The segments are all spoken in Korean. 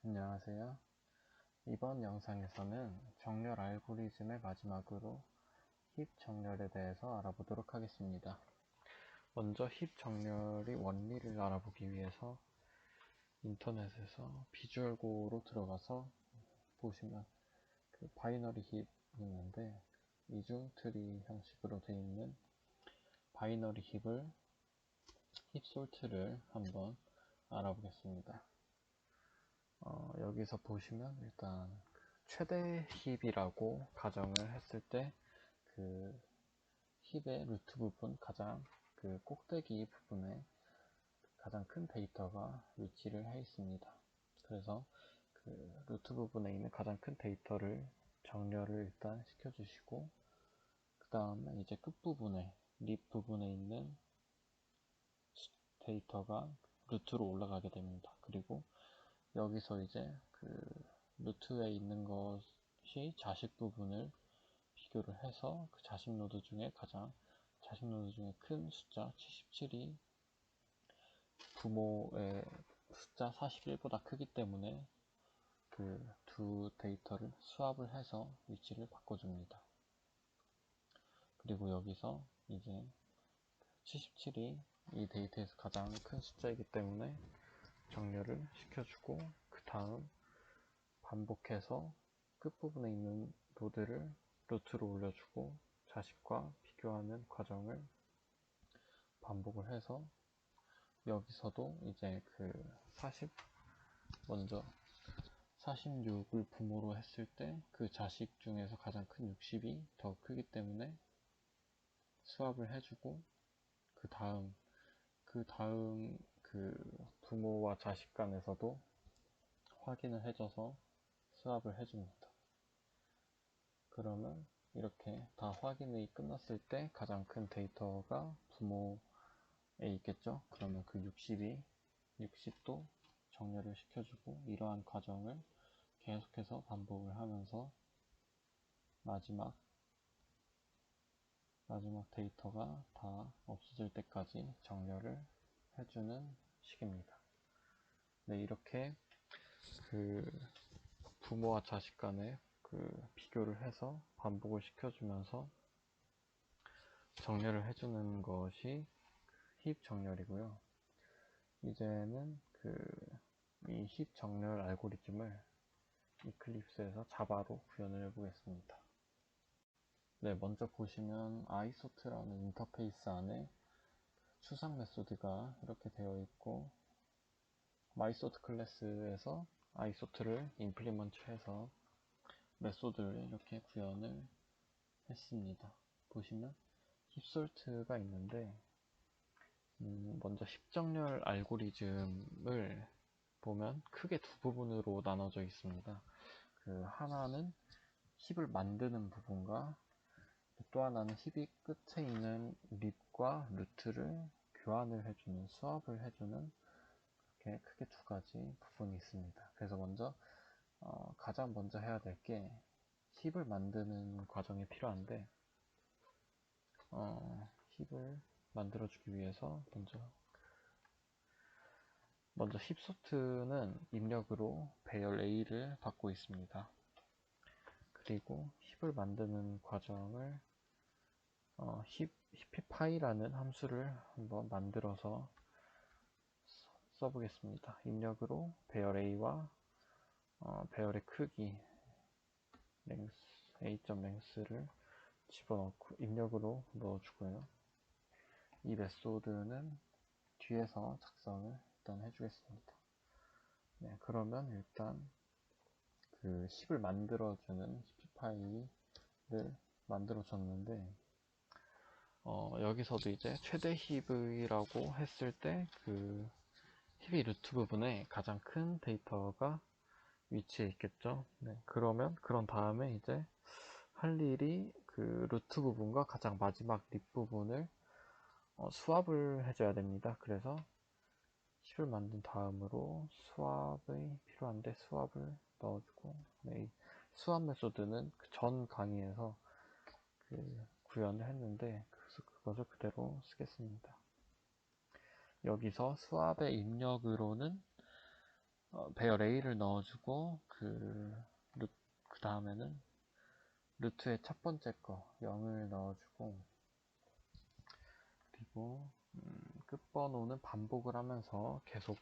안녕하세요. 이번 영상에서는 정렬 알고리즘의 마지막으로 힙 정렬에 대해서 알아보도록 하겠습니다. 먼저 힙 정렬의 원리를 알아보기 위해서 인터넷에서 비주얼고로 들어가서 보시면 그 바이너리 힙이 있는데 이중 트리 형식으로 되어 있는 바이너리 힙을 힙 솔트를 한번 알아보겠습니다. 여기서 보시면 일단 최대 힙이라고 가정을 했을 때 그 힙의 루트 부분, 가장 그 꼭대기 부분에 가장 큰 데이터가 위치를 해 있습니다. 그래서 그 루트 부분에 있는 가장 큰 데이터를 정렬을 일단 시켜주시고, 그 다음에 이제 끝부분에 립 부분에 있는 데이터가 루트로 올라가게 됩니다. 그리고 여기서 이제 그 루트에 있는 것이 자식 부분을 비교를 해서 그 자식 노드 중에 큰 숫자 77이 부모의 숫자 41보다 크기 때문에 그 두 데이터를 수합을 해서 위치를 바꿔줍니다. 그리고 여기서 이제 77이 이 데이터에서 가장 큰 숫자이기 때문에 정렬을 시켜주고, 그 다음 반복해서 끝부분에 있는 노드를 루트로 올려주고 자식과 비교하는 과정을 반복을 해서, 여기서도 이제 그 먼저 46을 부모로 했을 때 그 자식 중에서 가장 큰 60이 더 크기 때문에 수합을 해주고, 그 다음 그 부모와 자식 간에서도 확인을 해줘서 수합을 해줍니다. 그러면 이렇게 다 확인이 끝났을 때 가장 큰 데이터가 부모에 있겠죠. 그러면 그 60도 정렬을 시켜주고, 이러한 과정을 계속해서 반복을 하면서 마지막 데이터가 다 없어질 때까지 정렬을 해주는 식입니다. 네, 이렇게 그 부모와 자식 간에 그 비교를 해서 반복을 시켜주면서 정렬을 해주는 것이 힙 정렬이고요. 이제는 이 힙 정렬 알고리즘을 이클립스에서 자바로 구현을 해보겠습니다. 네, 먼저 보시면 아이소트라는 인터페이스 안에 추상 메소드가 이렇게 되어 있고, 마이소트 클래스에서 아이소트를 임플리먼트 해서 메소드를 이렇게 구현을 했습니다. 보시면 힙솔트가 있는데, 먼저 힙정렬 알고리즘을 보면 크게 두 부분으로 나눠져 있습니다. 그 하나는 힙을 만드는 부분과, 또 하나는 힙이 끝에 있는 립과 루트를 교환을 해주는, 수합을 해주는, 이렇게 크게 두 가지 부분이 있습니다. 그래서 가장 먼저 해야 될 게 힙을 만드는 과정이 필요한데, 힙을 만들어주기 위해서 먼저 힙소트는 입력으로 배열 A를 받고 있습니다. 그리고 힙을 만드는 과정을 힙파이라는 함수를 한번 만들어서 써보겠습니다. 입력으로 배열 A와 배열의 크기 A.length를 집어넣고 입력으로 넣어주고요. 이 메소드는 뒤에서 작성을 일단 해주겠습니다. 네, 그러면 일단 그 힙을 만들어주는 힙파이를 만들어줬는데, 여기서도 이제 최대 힙이라고 했을 때 그 힙의 루트 부분에 가장 큰 데이터가 위치해 있겠죠. 네, 그런 다음에 이제 할 일이 그 루트 부분과 가장 마지막 립 부분을 수합을 해줘야 됩니다. 그래서 힙을 만든 다음으로 수합이 필요한데 수합을 넣어주고, 네, 수합 메소드는 그 전 강의에서 구현을 했는데 그것을 그대로 쓰겠습니다. 여기서 수합의 입력으로는 배열 A를 넣어주고 그 다음에는 루트의 첫 번째 거 0을 넣어주고, 그리고 끝번호는 반복을 하면서 계속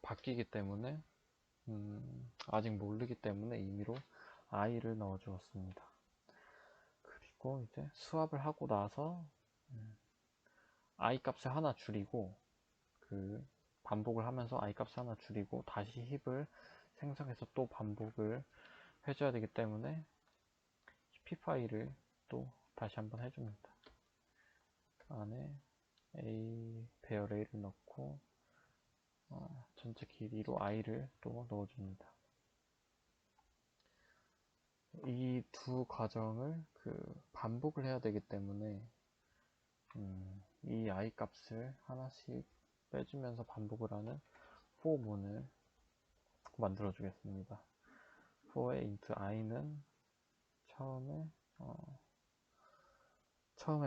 바뀌기 때문에 아직 모르기 때문에 임의로 i를 넣어 주었습니다. 그리고 이제 수합을 하고 나서 i 값을 하나 줄이고, 반복을 하면서 i 값을 하나 줄이고 다시 힙을 생성해서 또 반복을 해줘야 되기 때문에 힙 파일을 또 다시 한번 해줍니다. 안에 a 배열 a를 넣고 전체 길이로 i를 또 넣어줍니다. 이 두 과정을 반복을 해야 되기 때문에 이 i 값을 하나씩 빼주면서 반복을 하는 for 문을 만들어 주겠습니다. for의 int i는 처음에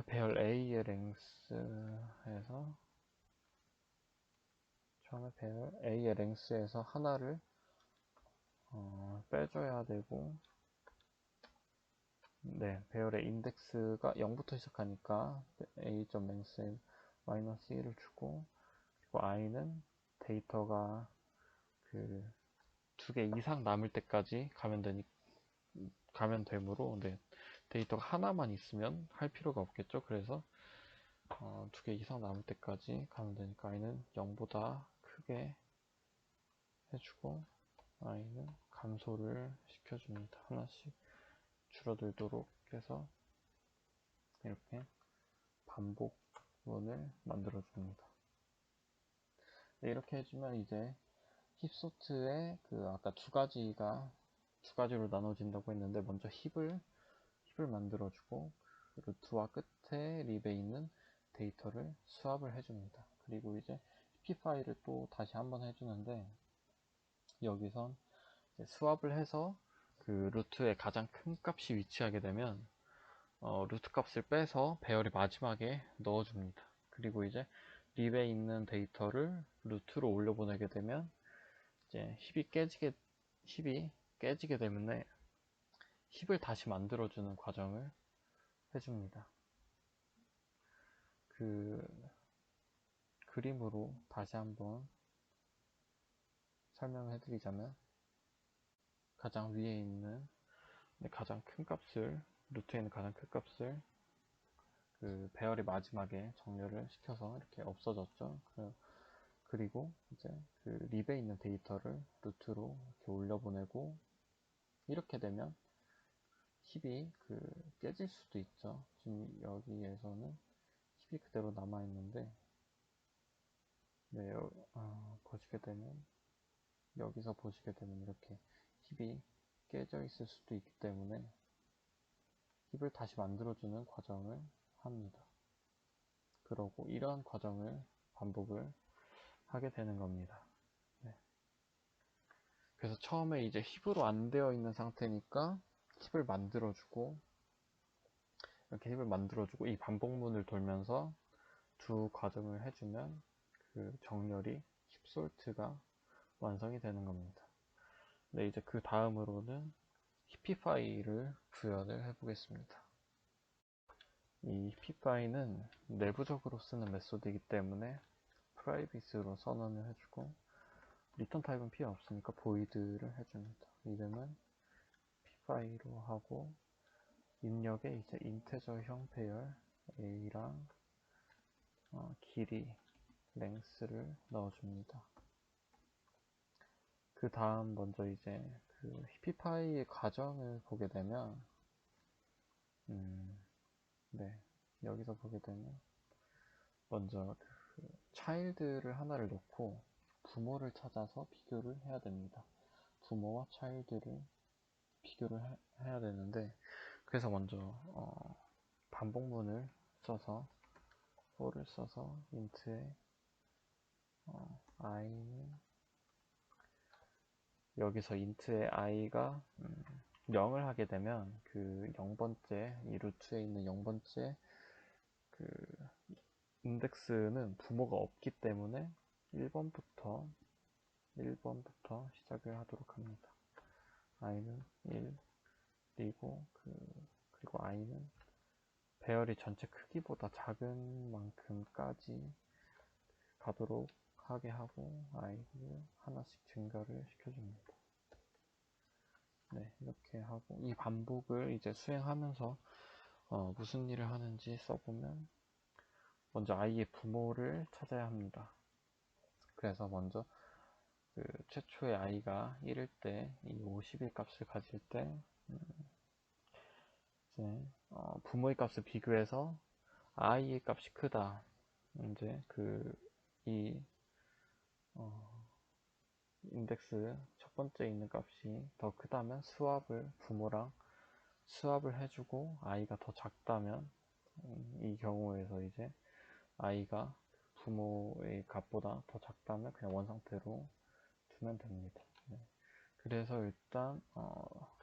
배열 a의 랭스에서 하나를 빼줘야 되고, 네, 배열의 인덱스가 0부터 시작하니까 a.length에 -1을 주고, 그리고 i는 데이터가 두 개 이상 남을 때까지 가면 되므로, 네, 데이터가 하나만 있으면 할 필요가 없겠죠. 그래서 두 개 이상 남을 때까지 가면 되니까 i는 0보다 크게 해주고, i는 감소를 시켜줍니다. 하나씩 줄어들도록 해서 이렇게 반복문을 만들어 줍니다. 네, 이렇게 해주면 이제 힙소트의 아까 두 가지로 나눠진다고 했는데, 먼저 힙을 만들어주고 루트와 끝에 립에 있는 데이터를 수합을 해줍니다. 그리고 이제 힙 파일을 또 다시 한번 해주는데, 여기선 이제 수합을 해서 루트의 가장 큰 값이 위치하게 되면 루트 값을 빼서 배열의 마지막에 넣어줍니다. 그리고 이제 립에 있는 데이터를 루트로 올려보내게 되면 이제 힙이 깨지게 때문에 힙을 다시 만들어주는 과정을 해줍니다. 그림으로 다시 한번 설명을 해드리자면, 가장 위에 있는 가장 큰 값을, 루트에 있는 가장 큰 값을 배열의 마지막에 정렬을 시켜서 이렇게 없어졌죠. 그리고 이제 립에 있는 데이터를 루트로 이렇게 올려보내고, 이렇게 되면 힙이 깨질 수도 있죠. 지금 여기에서는 힙이 그대로 남아있는데, 네, 보시게 되면, 여기서 보시게 되면 이렇게 힙이 깨져 있을 수도 있기 때문에 힙을 다시 만들어주는 과정을 합니다. 그러고 이러한 과정을 반복을 하게 되는 겁니다. 네. 그래서 처음에 이제 힙으로 안 되어 있는 상태니까 힙을 만들어주고, 이렇게 힙을 만들어주고 이 반복문을 돌면서 두 과정을 해주면 정렬이 힙솔트가 완성이 되는 겁니다. 네, 이제 그 다음으로는 힙 파일을 구현을 해보겠습니다. 이 힙파이는 내부적으로 쓰는 메소드이기 때문에 프라이빗으로 선언을 해주고, 리턴 타입은 필요 없으니까 보이드를 해줍니다. 이름은 힙파이로 하고, 입력에 이제 인테저형 배열 a랑 길이 length를 넣어줍니다. 그 다음 먼저 이제 힙파이의 과정을 보게 되면, 네, 여기서 보게 되면 먼저 차일드를 하나를 놓고 부모를 찾아서 비교를 해야 됩니다. 부모와 차일드를 비교를 해야 되는데, 그래서 먼저 반복문을 써서 for를 써서 int에 i는, 여기서 int의 i가 0을 하게 되면 0번째, 이 루트에 있는 0번째 인덱스는 부모가 없기 때문에 1번부터 1번부터 시작을 하도록 합니다. i는 1, 그리고 i는 배열이 전체 크기보다 작은 만큼까지 가도록 하게 하고 i를 하나씩 증가를 시켜줍니다. 네, 이렇게 하고 이 반복을 이제 수행하면서 무슨 일을 하는지 써보면 먼저 i의 부모를 찾아야 합니다. 그래서 먼저 그 최초의 i가 1일 때 이 50일 값을 가질 때 이제 부모의 값을 비교해서 i의 값이 크다. 이제 이 인덱스 첫 번째 있는 값이 더 크다면 부모랑 스왑을 해주고 i가 더 작다면 이 경우에서 이제 i가 부모의 값보다 더 작다면 그냥 원상태로 두면 됩니다. 네. 그래서 일단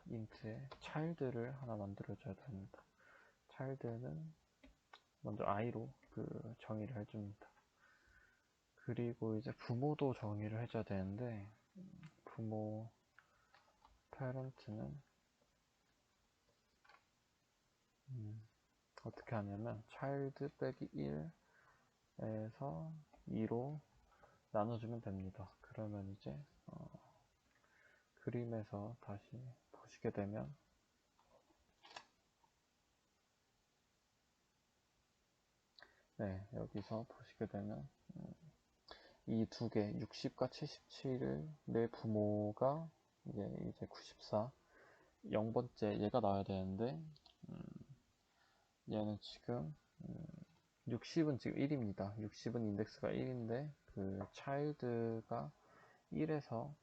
int에 child를 하나 만들어줘야 됩니다. child는 먼저 i로 정의를 해줍니다. 그리고 이제 부모도 정의를 해줘야 되는데 부모 parent는 어떻게 하냐면 child 빼기 1에서 2로 나눠주면 됩니다. 그러면 이제 그림에서 다시 보시게 되면 네, 여기서 보시게 되면 이 두 개 60과 77을 내 부모가 이제 94 0번째 얘가 나와야 되는데 얘는 지금 60은 지금 1입니다. 60은 인덱스가 1인데 그 child가 1에서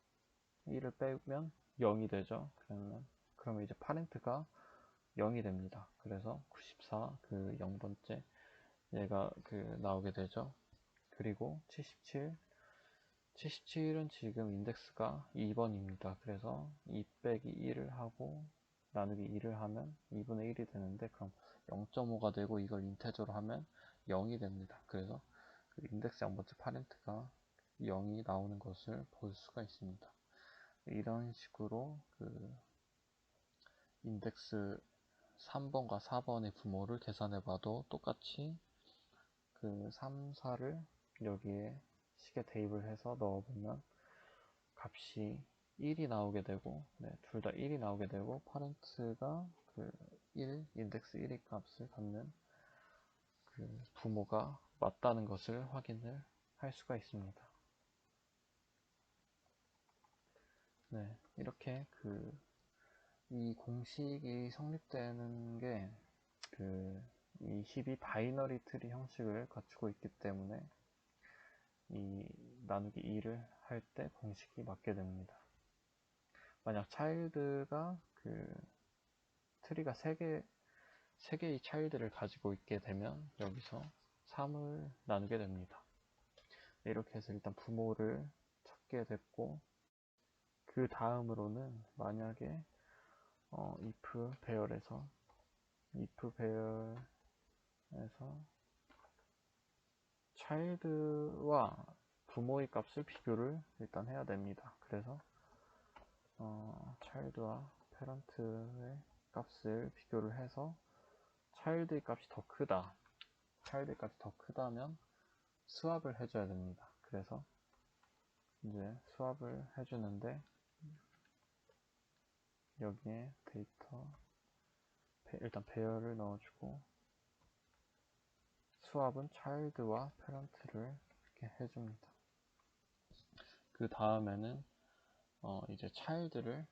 1을 빼면 0이 되죠. 그러면 이제 parent가 0이 됩니다. 그래서 94 0번째 얘가 나오게 되죠. 그리고 77은 지금 인덱스가 2번입니다. 그래서 2 빼기 1을 하고 나누기 2를 하면 2분의 1이 되는데 그럼 0.5가 되고 이걸 인테저로 하면 0이 됩니다. 그래서 인덱스 0번째 파렌트가 0이 나오는 것을 볼 수가 있습니다. 이런 식으로 인덱스 3번과 4번의 부모를 계산해 봐도 똑같이 3, 4를 여기에 식에 대입을 해서 넣어보면 값이 1이 나오게 되고 둘 다 1이 나오게 되고 파렌트가 1, 인덱스 1의 값을 갖는 부모가 맞다는 것을 확인을 할 수가 있습니다. 네, 이렇게 이 공식이 성립되는 게 이 힙이 바이너리 트리 형식을 갖추고 있기 때문에 이 나누기 2를 할 때 공식이 맞게 됩니다. 만약 차일드가 트리가 3개의 차일드를 가지고 있게 되면 여기서 3을 나누게 됩니다. 이렇게 해서 일단 부모를 찾게 됐고 그 다음으로는 만약에 if 배열에서 child와 부모의 값을 비교를 일단 해야 됩니다. 그래서 child와 parent의 값을 비교를 해서 child의 값이 더 크다. child의 값이 더 크다면 스왑을 해줘야 됩니다. 그래서 이제 스왑을 해주는데 여기에 데이터 일단 배열을 넣어주고 스왑은 child와 parent를 이렇게 해줍니다. 그 다음에는 이제 child를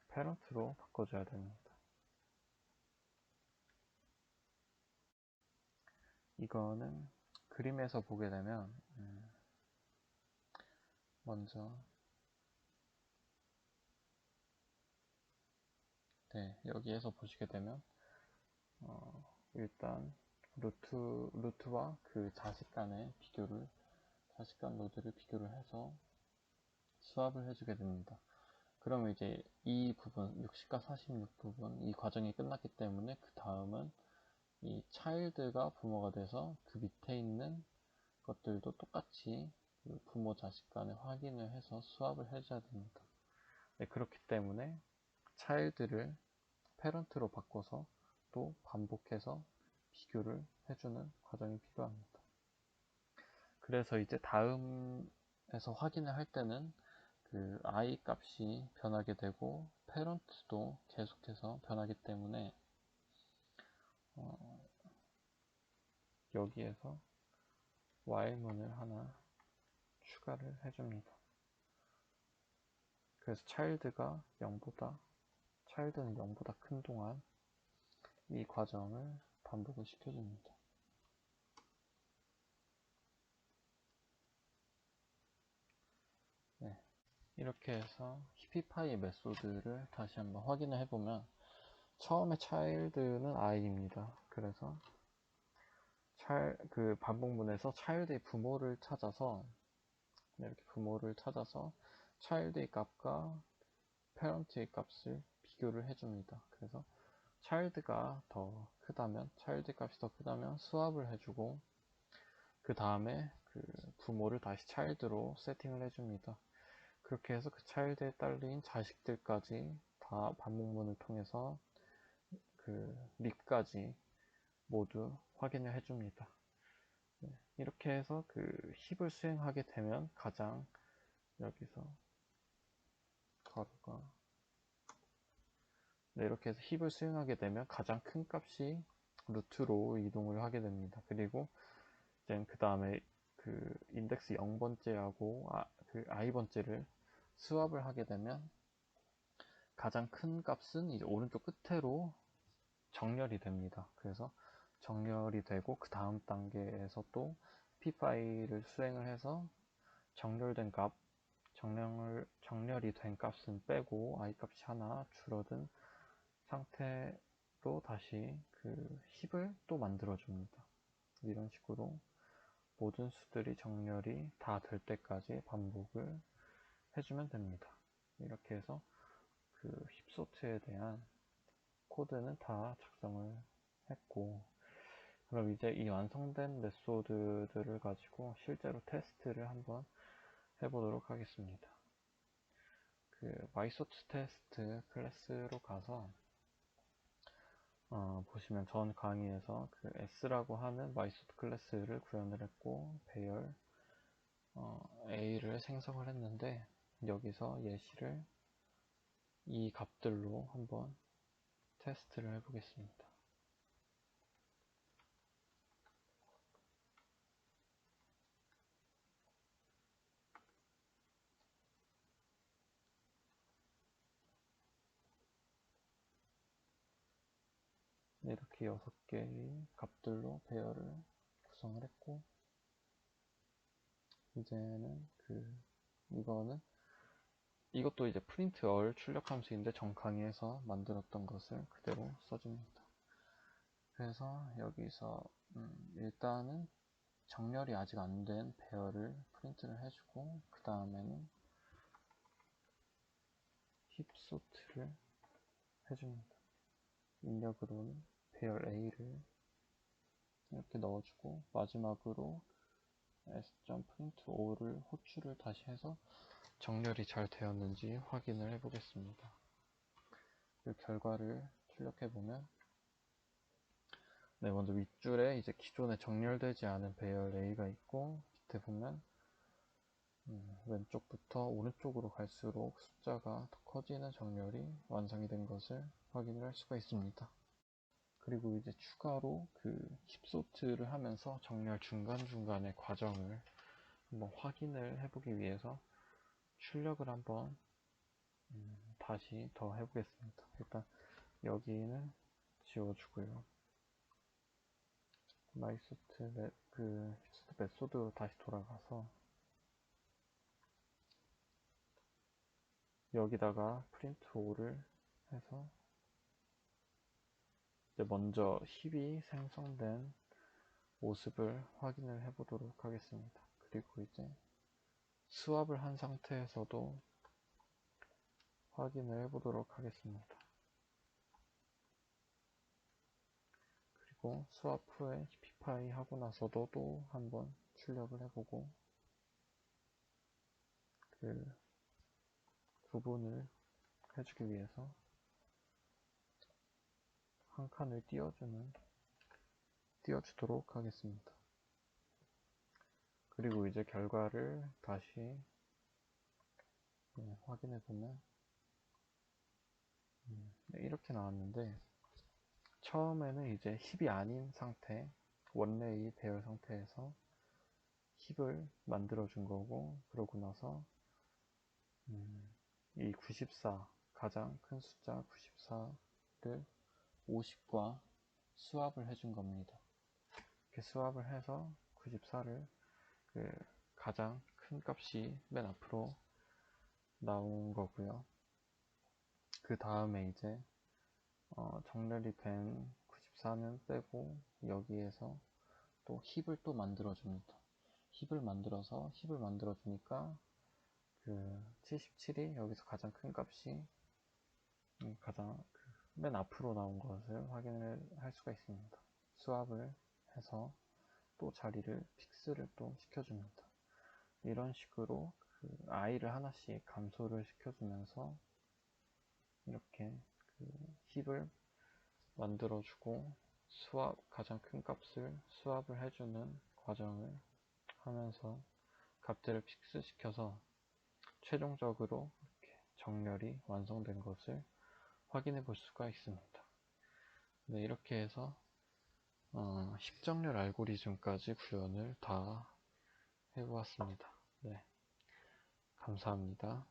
parent로 바꿔줘야 됩니다. 이거는 그림에서 보게 되면 먼저 여기에서 보시게 되면 일단 루트와 자식 간 노드를 비교를 해서 수합을 해주게 됩니다. 그러면 이제 이 부분 60과 46 부분 이 과정이 끝났기 때문에 그 다음은 이 child가 부모가 돼서 그 밑에 있는 것들도 똑같이 그 부모 자식 간에 확인을 해서 수합을 해줘야 됩니다. 네, 그렇기 때문에 차일드를 패런트로 바꿔서 또 반복해서 비교를 해주는 과정이 필요합니다. 그래서 이제 다음에서 확인을 할 때는 그 i 값이 변하게 되고 패런트도 계속해서 변하기 때문에 여기에서 while문을 하나 추가를 해줍니다. 그래서 차일드는 0보다 큰 동안 이 과정을 반복을 시켜줍니다. 네, 이렇게 해서 히피파이 메소드를 다시 한번 확인을 해보면 처음에 차일드는 i입니다. 그래서 그 반복문에서 차일드의 부모를 찾아서 이렇게 부모를 찾아서 차일드의 값과 패런트의 값을 비교를 해줍니다. 그래서 차일드가 더 크다면 차일드 값이 더 크다면 수합을 해주고 그 다음에 그 부모를 다시 차일드로 세팅을 해줍니다. 그렇게 해서 그 차일드에 딸린 자식들까지 다 반복문을 통해서 그 립까지 모두 확인을 해줍니다. 네, 이렇게 해서 그 힙을 수행하게 되면 가장 여기서 가로가 네, 이렇게 해서 힙을 수행하게 되면 가장 큰 값이 루트로 이동을 하게 됩니다. 그리고 이제 그 다음에 그 인덱스 0번째하고 그 i번째를 수합을 하게 되면 가장 큰 값은 이제 오른쪽 끝으로 정렬이 됩니다. 그래서 정렬이 되고 그 다음 단계에서 또 p 파일을 수행을 해서 정렬된 값, 정렬이 된 값은 빼고 i 값이 하나 줄어든 상태로 다시 그 힙을 또 만들어 줍니다. 이런 식으로 모든 수들이 정렬이 다 될 때까지 반복을 해주면 됩니다. 이렇게 해서 그 힙소트에 대한 코드는 다 작성을 했고, 그럼 이제 이 완성된 메소드들을 가지고 실제로 테스트를 한번 해보도록 하겠습니다. 그 mySort 테스트 클래스로 가서 보시면 전 강의에서 그 s라고 하는 mySort 클래스를 구현을 했고 배열 a를 생성을 했는데 여기서 예시를 이 값들로 한번 테스트를 해보겠습니다. 이렇게 6개의 값들로 배열을 구성을 했고 이제는 이것도 이제 프린트 얼 출력 함수인데 전 강의에서 만들었던 것을 그대로 써줍니다. 그래서 여기서 일단은 정렬이 아직 안 된 배열을 프린트를 해주고 그 다음에는 힙소트를 해줍니다. 입력으로는 배열 A를 이렇게 넣어주고 마지막으로 s.print5를 호출을 다시 해서 정렬이 잘 되었는지 확인을 해 보겠습니다. 그 결과를 출력해보면 네, 먼저 윗줄에 이제 기존에 정렬되지 않은 배열 A가 있고 밑에 보면 왼쪽부터 오른쪽으로 갈수록 숫자가 더 커지는 정렬이 완성이 된 것을 확인을 할 수가 있습니다. 그리고 이제 추가로 그 힙소트를 하면서 정렬 중간중간의 과정을 한번 확인을 해보기 위해서 출력을 한번 다시 더 해보겠습니다. 일단 여기는 지워주고요. 마이소트 그 힙소트 메소드로 다시 돌아가서 여기다가 프린트 5를 해서 이제 먼저 힙이 생성된 모습을 확인을 해보도록 하겠습니다. 그리고 이제 수합을 한 상태에서도 확인을 해보도록 하겠습니다. 그리고 수합 후에 히피파이 하고 나서도 또 한번 출력을 해보고 그 구분을 해주기 위해서 한 칸을 띄워주도록 하겠습니다. 그리고 이제 결과를 다시 확인해 보면 네, 이렇게 나왔는데, 처음에는 이제 힙이 아닌 상태, 원레이 배열 상태에서 힙을 만들어 준 거고, 그러고 나서 이 94, 가장 큰 숫자 94를 50과 스왑을 해준 겁니다. 이렇게 스왑을 해서 94를 그 가장 큰 값이 맨 앞으로 나온 거고요. 그 다음에 이제 정렬이 된 94는 빼고 여기에서 또 힙을 또 만들어 줍니다. 힙을 만들어 주니까 그 77이 여기서 가장 큰 값이 가장 맨 앞으로 나온 것을 확인을 할 수가 있습니다. 스왑을 해서 또 자리를 픽스를 또 시켜줍니다. 이런 식으로 그 i를 하나씩 감소를 시켜주면서 이렇게 그 힙을 만들어주고 가장 큰 값을 스왑을 해주는 과정을 하면서 값들을 픽스 시켜서 최종적으로 이렇게 정렬이 완성된 것을 확인해 볼 수가 있습니다. 네, 이렇게 해서 10정렬 알고리즘까지 구현을 다 해보았습니다. 네, 감사합니다.